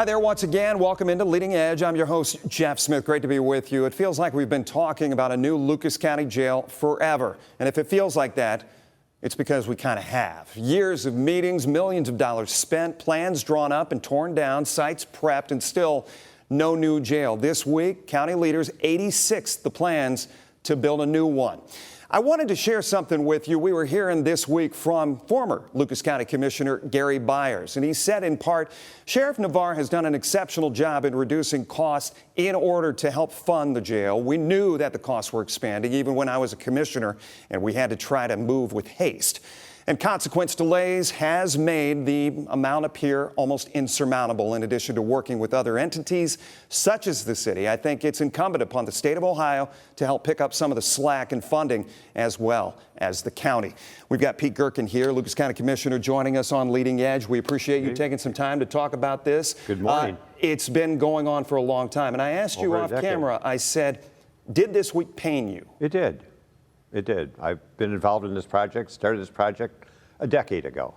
Hi there once again. Welcome into Leading Edge. I'm your host, Jeff Smith. Great to be with you. It feels like we've been talking about a new Lucas County jail forever. And if it feels like that, it's because we kind of have. Years of meetings, millions of dollars spent, plans drawn up and torn down, sites prepped, and still no new jail. This week, county leaders 86th the plans to build a new one. I wanted to share something with you. We were hearing this week from former Lucas County Commissioner Gary Byers, and he said in part, Sheriff Navarre has done an exceptional job in reducing costs in order to help fund the jail. We knew that the costs were expanding even when I was a commissioner, and we had to try to move with haste. And consequence delays has made the amount appear almost insurmountable. In addition to working with other entities such as the city, I think it's incumbent upon the state of Ohio to help pick up some of the slack in funding as well as the county. We've got Pete Gerken here, Lucas County Commissioner, joining us on Leading Edge. We appreciate you taking some time to talk about this. Good morning. It's been going on for a long time. And I asked you off camera, I said, did this week pain you? It did. It did. I've been involved in this project, started this project a decade ago.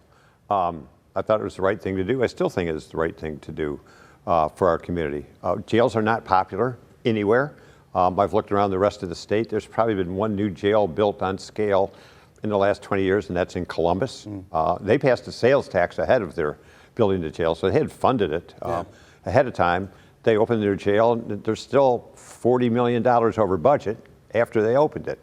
I thought it was the right thing to do. I still think it is the right thing to do for our community. Jails are not popular anywhere. I've looked around the rest of the state. There's probably been one new jail built on scale in the last 20 years, and that's in Columbus. They passed a sales tax ahead of their building the jail, so they had funded it ahead of time. They opened their jail, and they're still $40 million over budget after they opened it.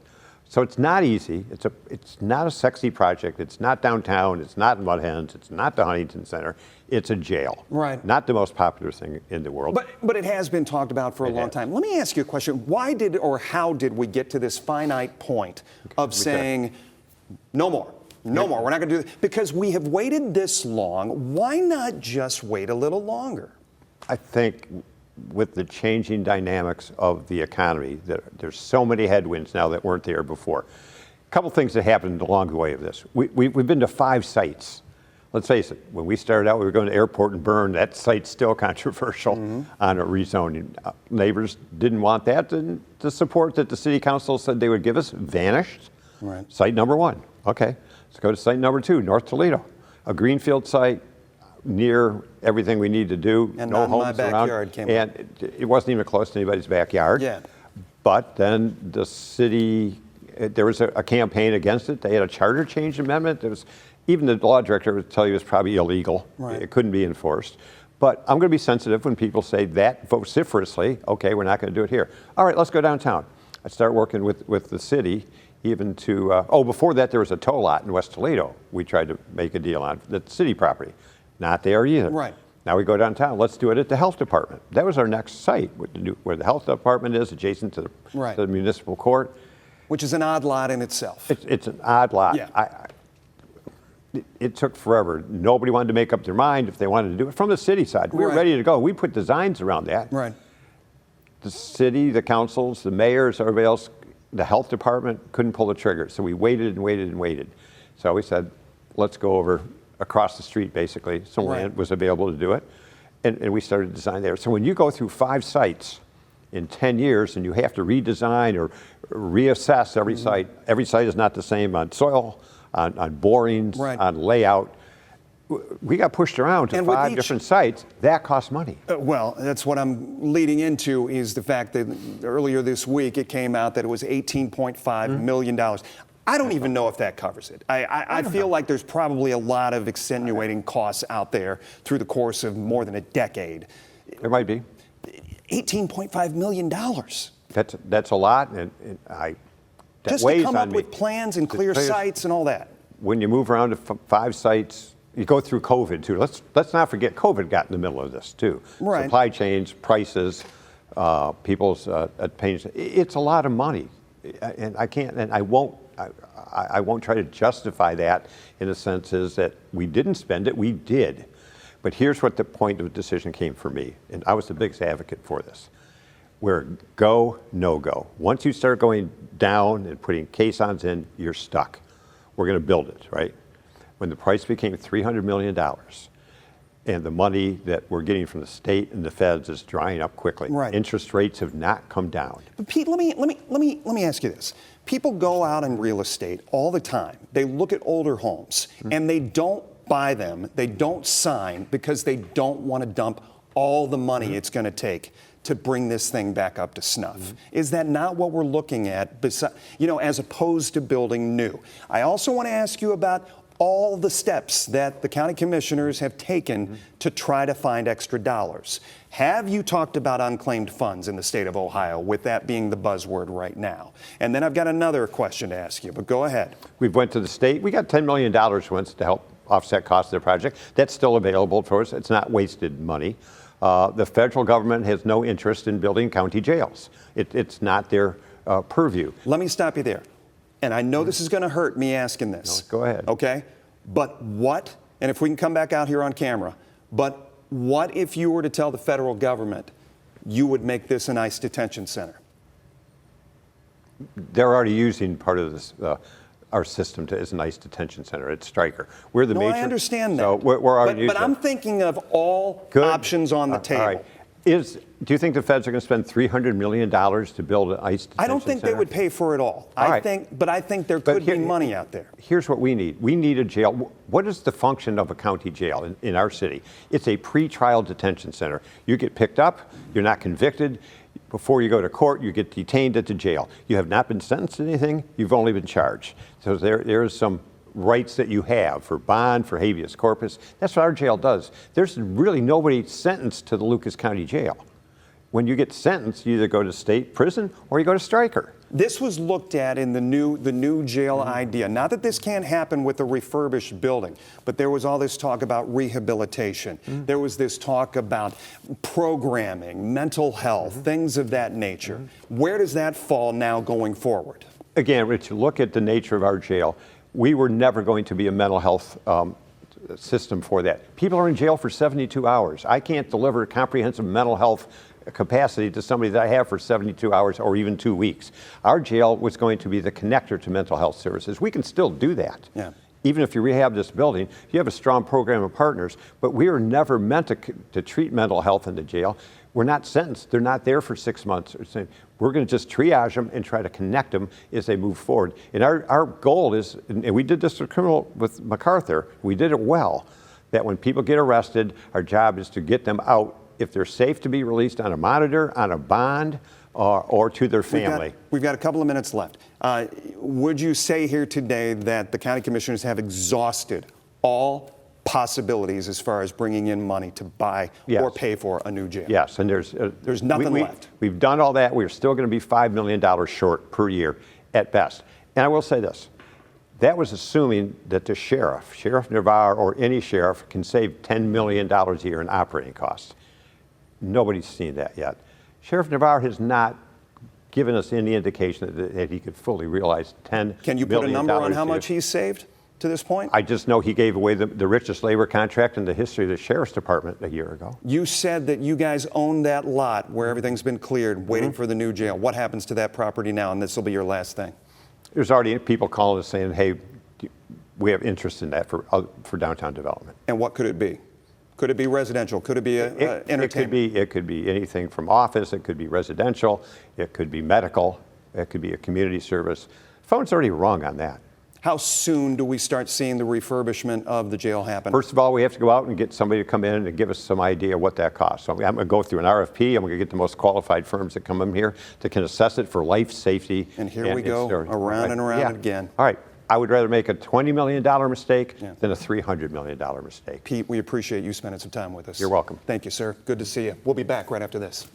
So it's not easy. It's not a sexy project. It's not downtown. It's not in Mud Hens. It's not the Huntington Center. It's a jail. Right. Not the most popular thing in the world. But it has been talked about for a long time. Let me ask you a question. Why did or how did we get to this finite point of saying no more? No more. We're not going to do this. Because we have waited this long. Why not just wait a little longer? I think with the changing dynamics of the economy, there's so many headwinds now that weren't there before. A couple things that happened along the way of this. We've been to 5 sites. Let's face it, when we started out, we were going to Airport and Burn. That site's still controversial on a rezoning. Neighbors didn't want that, and the support that the city council said they would give us vanished. Right. Site number 1. Okay, let's go to site number 2, North Toledo. A greenfield site, near everything we need to do, and no my homes backyard around, came and it wasn't even close to anybody's backyard. Yeah. But then the city, there was a campaign against it. They had a charter change amendment. There was, even the law director would tell you it's probably illegal. Right. It couldn't be enforced. But I'm going to be sensitive when people say that vociferously. Okay, we're not going to do it here. All right, let's go downtown. I start working with the city, even to before that there was a tow lot in West Toledo. We tried to make a deal on the city property. Not there either. Right. Now we go downtown. Let's do it at the health department. That was our next site, where the health department is, adjacent to the municipal court. Which is an odd lot in itself. It's an odd lot. Yeah. It took forever. Nobody wanted to make up their mind if they wanted to do it. From the city side, we were ready to go. We put designs around that. Right. The city, the councils, the mayors, everybody else, the health department couldn't pull the trigger. So we waited and waited and waited. So we said, let's go over across the street, basically. Some land was available to do it, and we started to design there. So when you go through 5 sites in 10 years and you have to redesign or reassess every site is not the same on soil, on borings, on layout. We got pushed around to 5 different sites. That costs money. Well, that's what I'm leading into, is the fact that earlier this week it came out that it was $18.5 million. I don't even know if that covers it. I feel like there's probably a lot of extenuating costs out there through the course of more than a decade. There might be. $18.5 million. That's a lot, and that just weighs to come on up me. with plans and clear sites and all that. When you move around to 5 sites, you go through COVID too. Let's not forget COVID got in the middle of this too. Right. Supply chains, prices, people's pains. It's a lot of money, and I can't, and I won't try to justify that in a sense is that we didn't spend it, we did. But here's what the point of decision came for me, and I was the biggest advocate for this. We're go, no go. Once you start going down and putting caissons in, you're stuck. We're going to build it, right? When the price became $300 million, and the money that we're getting from the state and the feds is drying up quickly. Right. Interest rates have not come down. But Pete, let me ask you this. People go out in real estate all the time. They look at older homes and they don't buy them. They don't sign because they don't want to dump all the money it's going to take to bring this thing back up to snuff. Is that not what we're looking at, as opposed to building new? I also want to ask you about all the steps that the county commissioners have taken to try to find extra dollars. Have you talked about unclaimed funds in the state of Ohio, with that being the buzzword right now? And then I've got another question to ask you, but go ahead. We went to the state. We got $10 million once to help offset costs of the project. That's still available for us. It's not wasted money. The federal government has no interest in building county jails. It's not their purview. Let me stop you there. And I know this is going to hurt me asking this. No, go ahead. Okay? But what, and if we can come back out here on camera, but what if you were to tell the federal government you would make this an ICE detention center? They're already using part of this, our system as an ICE detention center at Stryker. We're the major. I understand that. So we're already using but I'm thinking of all options on the table. All right. Do you think the feds are going to spend $300 million to build an ICE detention center? I don't think they would pay for it all. I think there could be money out there. Here's what we need. We need a jail. What is the function of a county jail in our city? It's a pre-trial detention center. You get picked up, you're not convicted. Before you go to court, you get detained at the jail. You have not been sentenced to anything, you've only been charged. So there's some rights that you have for bond, for habeas corpus. That's what our jail does. There's really nobody sentenced to the Lucas County Jail. When you get sentenced, you either go to state prison or you go to Stryker. This was looked at in the new jail idea. Not that this can't happen with a refurbished building, but there was all this talk about rehabilitation. There was this talk about programming, mental health, things of that nature. Where does that fall now going forward? Again, Rich, look at the nature of our jail. We were never going to be a mental health system for that. People are in jail for 72 hours. I can't deliver comprehensive mental health capacity to somebody that I have for 72 hours or even 2 weeks. Our jail was going to be the connector to mental health services. We can still do that. Yeah. Even if you rehab this building, you have a strong program of partners, but we are never meant to treat mental health in the jail. We're not sentenced. They're not there for 6 months. We're going to just triage them and try to connect them as they move forward. And our goal is, and we did this with MacArthur, we did it well, that when people get arrested, our job is to get them out if they're safe to be released on a monitor, on a bond, or to their family. We've got a couple of minutes left. Would you say here today that the county commissioners have exhausted all possibilities as far as bringing in money to buy or pay for a new jail? Yes, and there's nothing left. We've done all that. We're still going to be $5 million short per year at best. And I will say this. That was assuming that the Sheriff Navarre or any sheriff can save $10 million a year in operating costs. Nobody's seen that yet. Sheriff Navarre has not given us any indication that he could fully realize $10 million. Can you put a number on how much he's saved to this point? I just know he gave away the richest labor contract in the history of the Sheriff's Department a year ago. You said that you guys own that lot where everything's been cleared, waiting for the new jail. What happens to that property now? And this will be your last thing. There's already people calling us saying, hey, we have interest in that for downtown development. And what could it be? Could it be residential? Could it be entertainment? It could be anything from office. It could be residential. It could be medical. It could be a community service. Phone's already rung on that. How soon do we start seeing the refurbishment of the jail happen? First of all, we have to go out and get somebody to come in and give us some idea what that costs. So I'm going to go through an RFP. I'm going to get the most qualified firms that come in here that can assess it for life, safety. And here we go, around and around again. All right. I would rather make a $20 million mistake than a $300 million mistake. Pete, we appreciate you spending some time with us. You're welcome. Thank you, sir. Good to see you. We'll be back right after this.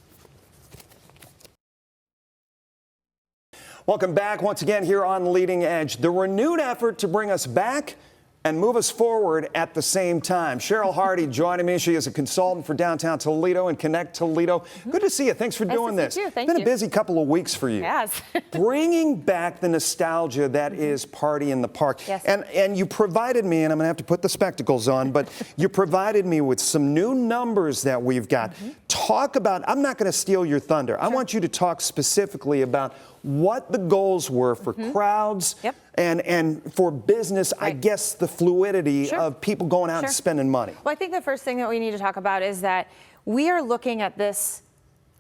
Welcome back once again here on Leading Edge. The renewed effort to bring us back and move us forward at the same time. Cheryl Hardy joining me. She is a consultant for Downtown Toledo and ConnecToledo. Good to see you. Thanks for doing this. Thank you. It's been a busy couple of weeks for you. Yes. Bringing back the nostalgia that is Party in the Park. Yes. And you provided me, and I'm going to have to put the spectacles on, but you provided me with some new numbers that we've got. Talk about, I'm not going to steal your thunder. Sure. I want you to talk specifically about what the goals were for crowds and for business, I guess the fluidity of people going out and spending money. Well, I think the first thing that we need to talk about is that we are looking at this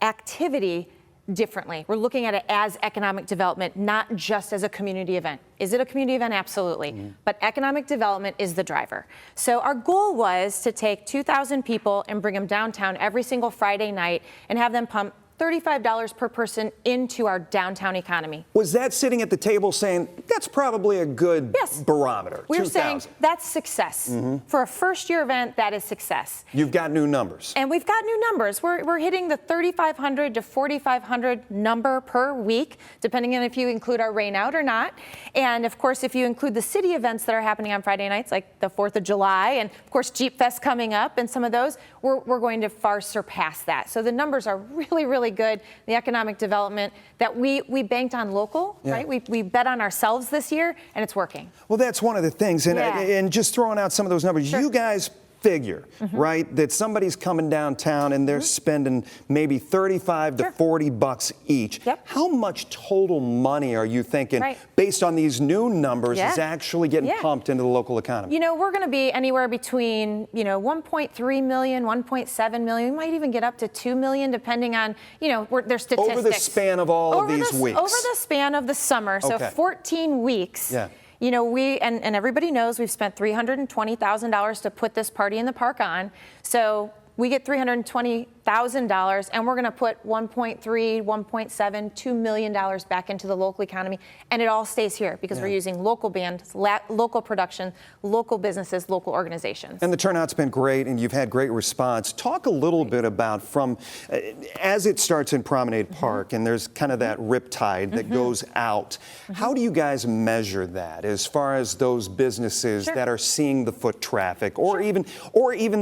activity differently. We're looking at it as economic development, not just as a community event. Is it a community event? Absolutely. But economic development is the driver. So our goal was to take 2,000 people and bring them downtown every single Friday night and have them pump $35 per person into our downtown economy. Was that sitting at the table saying, that's probably a good barometer? We were saying that's success. For a first-year event, that is success. You've got new numbers. And we've got new numbers. We're hitting the 3,500 to 4,500 number per week, depending on if you include our rain out or not. And of course, if you include the city events that are happening on Friday nights, like the 4th of July, and of course, Jeep Fest coming up, and some of those, we're going to far surpass that. So the numbers are really, really good. The economic development that we banked on local, right? We bet on ourselves this year, and it's working. Well, that's one of the things. And just throwing out some of those numbers, you guys figure, right, that somebody's coming downtown and they're spending maybe 35 to 40 bucks each. How much total money are you thinking, based on these new numbers, is actually getting pumped into the local economy? You know, we're going to be anywhere between, 1.3 million, 1.7 million. We might even get up to 2 million, depending on, their statistics. Over the span of all of these weeks. Over the span of the summer, so 14 weeks. You know, and everybody knows we've spent $320,000 to put this Party in the Park on. So we get $320,000, and we're going to put 1.3, 1.7, $2 million back into the local economy, and it all stays here because we're using local bands, local production, local businesses, local organizations. And the turnout's been great, and you've had great response. Talk a little bit about as it starts in Promenade Park, and there's kind of that riptide that goes out. How do you guys measure that as far as those businesses that are seeing the foot traffic, or even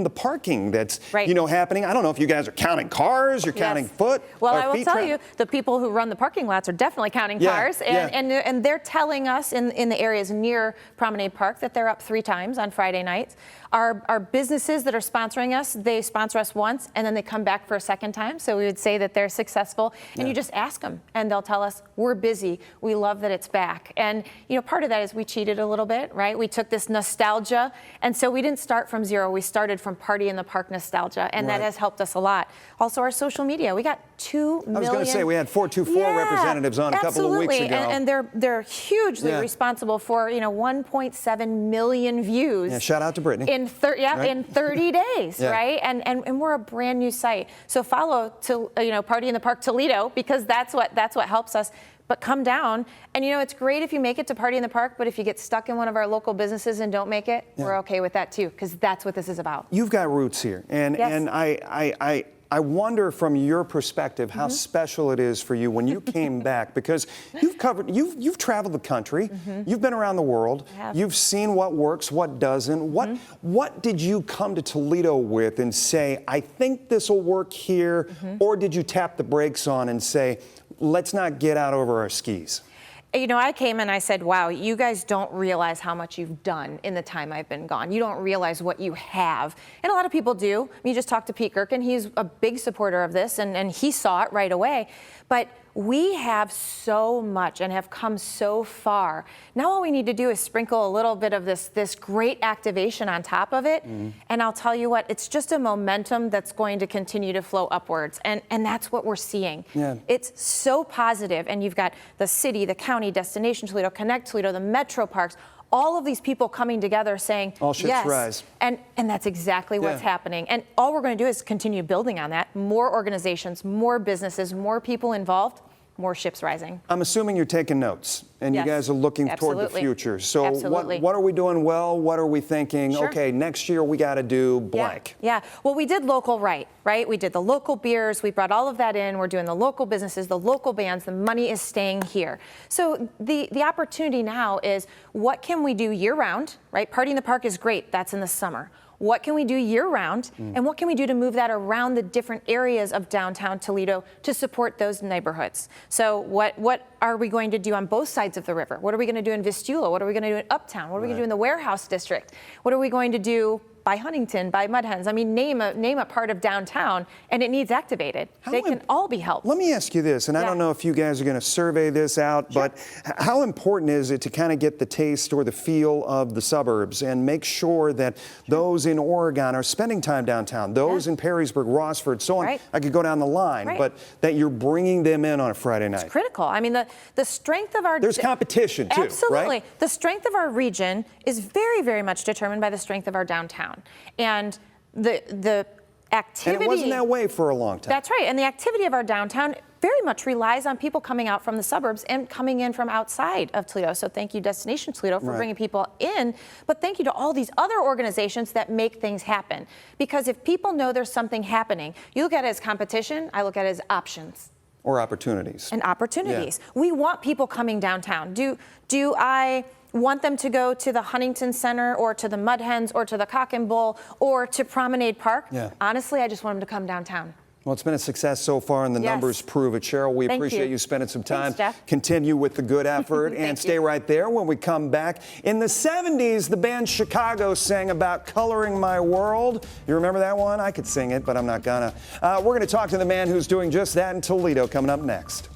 the parking that's happening? I don't know if you guys are counting cars, you're counting foot. Well, I will tell you, the people who run the parking lots are definitely counting cars, and they're telling us in the areas near Promenade Park that they're up 3 times on Friday nights. Our businesses that are sponsoring us, they sponsor us once and then they come back for a second time. So we would say that they're successful. And you just ask them and they'll tell us, we're busy. We love that it's back. And part of that is we cheated a little bit, right? We took this nostalgia. And so we didn't start from zero. We started from Party in the Park nostalgia. And that has helped us a lot. Also, our social media. We got 2 million. I was going to say, we had 424 representatives on a couple of weeks ago. And they're hugely responsible for 1.7 million views. Yeah, shout out to Brittany. In 30 days, right? And we're a brand new site. So follow Party in the Park Toledo, because that's what helps us. But come down, and it's great if you make it to Party in the Park, but if you get stuck in one of our local businesses and don't make it, we're okay with that too, because that's what this is about. You've got roots here, and I wonder from your perspective how special it is for you when you came back, because you've traveled the country, you've been around the world, you've seen what works, what doesn't. What did you come to Toledo with and say, I think this will work here, or did you tap the brakes on and say, let's not get out over our skis? I came and I said, wow, you guys don't realize how much you've done in the time I've been gone. You don't realize what you have. And a lot of people do. You just talked to Pete Gerken. He's a big supporter of this, and he saw it right away. But we have so much and have come so far. Now all we need to do is sprinkle a little bit of this great activation on top of it. And I'll tell you what, it's just a momentum that's going to continue to flow upwards. And that's what we're seeing. It's so positive. And you've got the city, the county, Destination Toledo, ConnecToledo, the metro parks, all of these people coming together saying, all ships rise. And that's exactly what's happening. And all we're going to do is continue building on that. More organizations, more businesses, more people involved, more ships rising. I'm assuming you're taking notes, and you guys are looking toward the future. So what are we doing well? What are we thinking? Okay, next year we got to do blank. Well, we did local right? We did the local beers. We brought all of that in. We're doing the local businesses, the local bands. The money is staying here. So the opportunity now is, what can we do year round, right? Party in the Park is great. That's in the summer. What can we do year round, and what can we do to move that around the different areas of downtown Toledo to support those neighborhoods? So what are we going to do on both sides of the river? What are we going to do in Vistula? What are we going to do in Uptown? What are we going to do in the Warehouse District? What are we going to do by Huntington, by Mud Hens. I mean, name a part of downtown, and it needs activated. They can all be helped. Let me ask you this, and I don't know if you guys are going to survey this out, but how important is it to kind of get the taste or the feel of the suburbs and make sure that those in Oregon are spending time downtown, those in Perrysburg, Rossford, so on? I could go down the line, but that you're bringing them in on a Friday night. It's critical. I mean, the strength of our... There's competition, too, absolutely. right? The strength of our region is very, very much determined by the strength of our downtown. And the activity... And it wasn't that way for a long time. That's right. And the activity of our downtown very much relies on people coming out from the suburbs and coming in from outside of Toledo. So thank you, Destination Toledo, for bringing people in. But thank you to all these other organizations that make things happen. Because if people know there's something happening, you look at it as competition, I look at it as options. Or opportunities. And opportunities. We want people coming downtown. Do I want them to go to the Huntington Center or to the Mud Hens or to the Cock and Bull or to Promenade Park? Honestly, I just want them to come downtown. Well, it's been a success so far, and the numbers prove it. Cheryl, we appreciate you spending some time. Thanks, Jeff. Continue with the good effort, and stay right there when we come back. In the 70s, the band Chicago sang about coloring my world. You remember that one? I could sing it, but I'm not gonna. We're going to talk to the man who's doing just that in Toledo coming up next.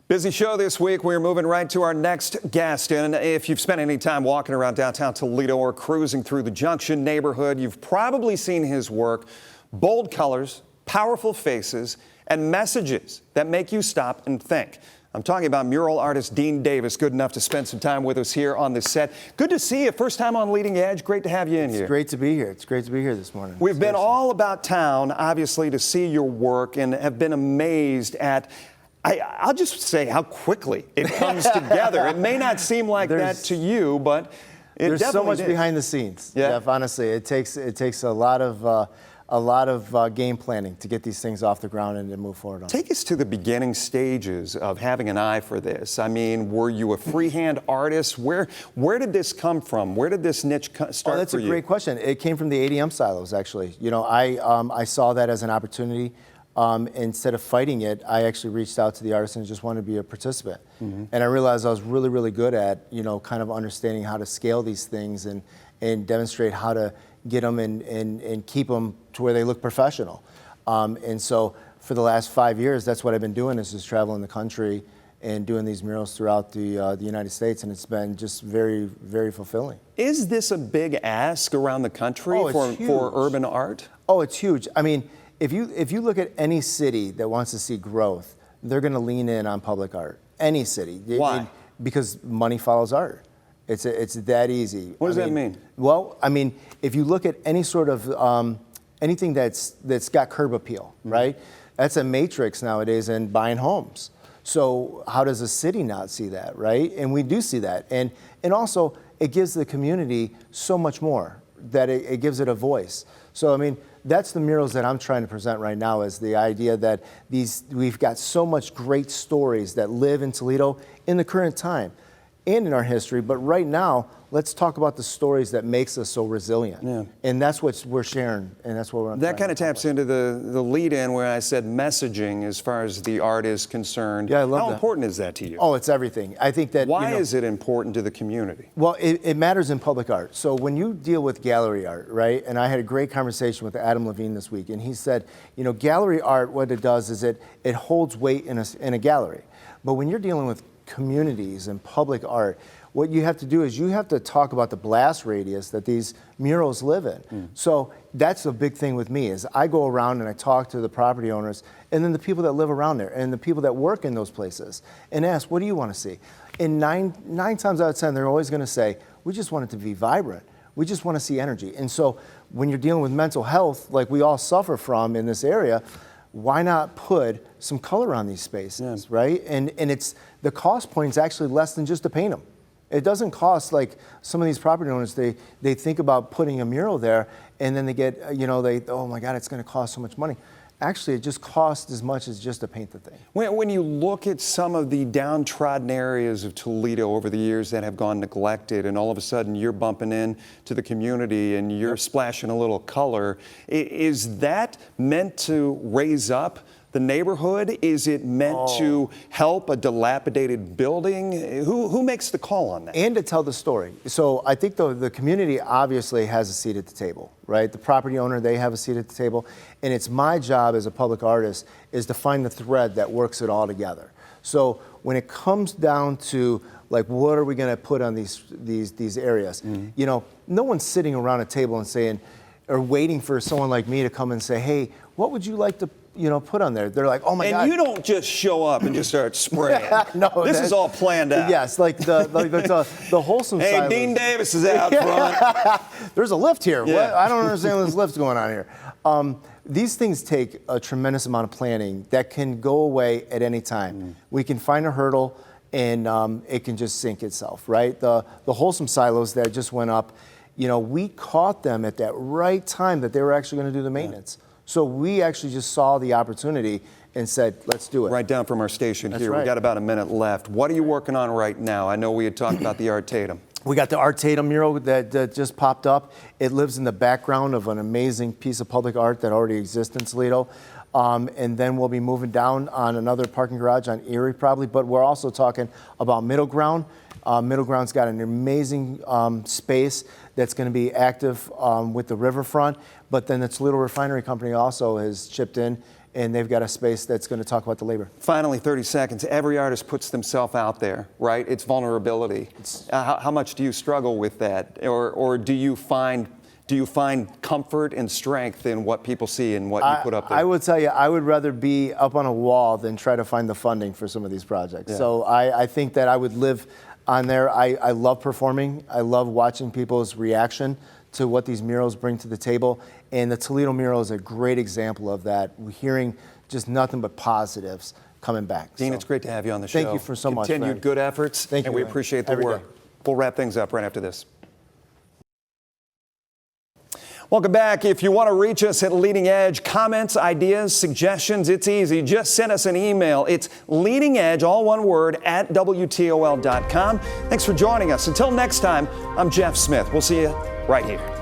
Busy show this week. We're moving right to our next guest. And if you've spent any time walking around downtown Toledo or cruising through the Junction neighborhood, you've probably seen his work. Bold colors, powerful faces, and messages that make you stop and think. I'm talking about mural artist Dean Davis, good enough to spend some time with us here on the set. Good to see you. First time on Leading Edge. Great to have you in here. It's great to be here. It's great to be here this morning. We've been all about town, obviously, to see your work and have been amazed at I'll just say how quickly it comes together. It may not seem like that to you, but there's so much behind the scenes. Jeff, honestly, it takes a lot of game planning to get these things off the ground and to move forward on. Take us to the beginning stages of having an eye for this. I mean, were you a freehand artist? Where did this come from? Where did this niche start for you? That's a great question. It came from the ADM silos, actually. You know, I saw that as an opportunity. Instead of fighting it, I actually reached out to the artists and just wanted to be a participant. And I realized I was really, really good at, kind of understanding how to scale these things and demonstrate how to get them and keep them to where they look professional. And so for the last 5 years, that's what I've been doing, is just traveling the country and doing these murals throughout the United States, and it's been just very, very fulfilling. Is this a big ask around the country for urban art? Oh, it's huge. I mean, if you look at any city that wants to see growth, they're going to lean in on public art. Any city. Why? Because money follows art. It's that easy. What does that mean? Well, I mean, if you look at any sort of anything that's got curb appeal, right? That's a matrix nowadays in buying homes. So how does a city not see that, right? And we do see that, and also it gives the community so much more, that it gives it a voice. So I mean, that's the murals that I'm trying to present right now, is the idea that we've got so much great stories that live in Toledo in the current time and in our history, but right now, let's talk about the stories that makes us so resilient. And that's what we're sharing, and that's what we're That kind of taps into the lead-in where I said messaging as far as the art is concerned. Yeah, I love that. How important is that to you? Oh, it's everything. I think that... Why is it important to the community? Well, it matters in public art. So when you deal with gallery art, right, and I had a great conversation with Adam Levine this week, and he said, gallery art, what it does is it holds weight in a gallery. But when you're dealing with communities and public art, what you have to do is you have to talk about the blast radius that these murals live in. So that's a big thing with me, is I go around and I talk to the property owners and then the people that live around there and the people that work in those places and ask, what do you want to see? And nine times out of 10, they're always going to say, we just want it to be vibrant. We just want to see energy. And so when you're dealing with mental health, like we all suffer from in this area, why not put some color on these spaces, right? And it's the cost point is actually less than just to paint them. It doesn't cost, like some of these property owners, they think about putting a mural there and then they get, oh my God, it's going to cost so much money. Actually, it just costs as much as just to paint the thing. When you look at some of the downtrodden areas of Toledo over the years that have gone neglected, and all of a sudden you're bumping in to the community and you're splashing a little color, is that meant to raise up the neighborhood? Is it meant to help a dilapidated building? Who makes the call on that? And to tell the story. So I think the community obviously has a seat at the table, right? The property owner, they have a seat at the table. And it's my job as a public artist is to find the thread that works it all together. So when it comes down to like, what are we going to put on these areas? You know, no one's sitting around a table and saying, or waiting for someone like me to come and say, hey, what would you like to, you know, put on there? They're like, oh my God. And you don't just show up and just start spraying. No, this is all planned out. Yes, like the wholesome Hey, silos. Dean Davis is out front. There's a lift here. Yeah. What? I don't understand what this lift's going on here. These things take a tremendous amount of planning that can go away at any time. We can find a hurdle and it can just sink itself, right? The wholesome silos that just went up, you know, we caught them at that right time that they were actually going to do the maintenance. So we actually just saw the opportunity and said, let's do it. Right down from our station That's here. right. We got about a minute left. What are you working on right now? I know we had talked about the Art Tatum. We got the Art Tatum mural that just popped up. It lives in the background of an amazing piece of public art that already exists in Toledo. And then we'll be moving down on another parking garage on Erie probably, but we're also talking about Middle Ground. Middle Ground's got an amazing space that's going to be active with the riverfront, but then the Toledo Refinery Company also has chipped in, and they've got a space that's going to talk about the labor. Finally, 30 seconds. Every artist puts themselves out there, right? It's vulnerability. How much do you struggle with that? Or do you find comfort and strength in what people see and what you put up there? I would tell you, I would rather be up on a wall than try to find the funding for some of these projects. Yeah. So I think that I would live on there. I love performing. I love watching people's reaction to what these murals bring to the table. And the Toledo mural is a great example of that. We're hearing just nothing but positives coming back. Dean, it's great to have you on the show. Thank you for so much. Continued good efforts. Thank you, and we Ryan. appreciate the Every work. day. We'll wrap things up right after this. Welcome back. If you want to reach us at Leading Edge, comments, ideas, suggestions, it's easy. Just send us an email. It's leadingedge, all one word, at WTOL.com. Thanks for joining us. Until next time, I'm Jeff Smith. We'll see you right here.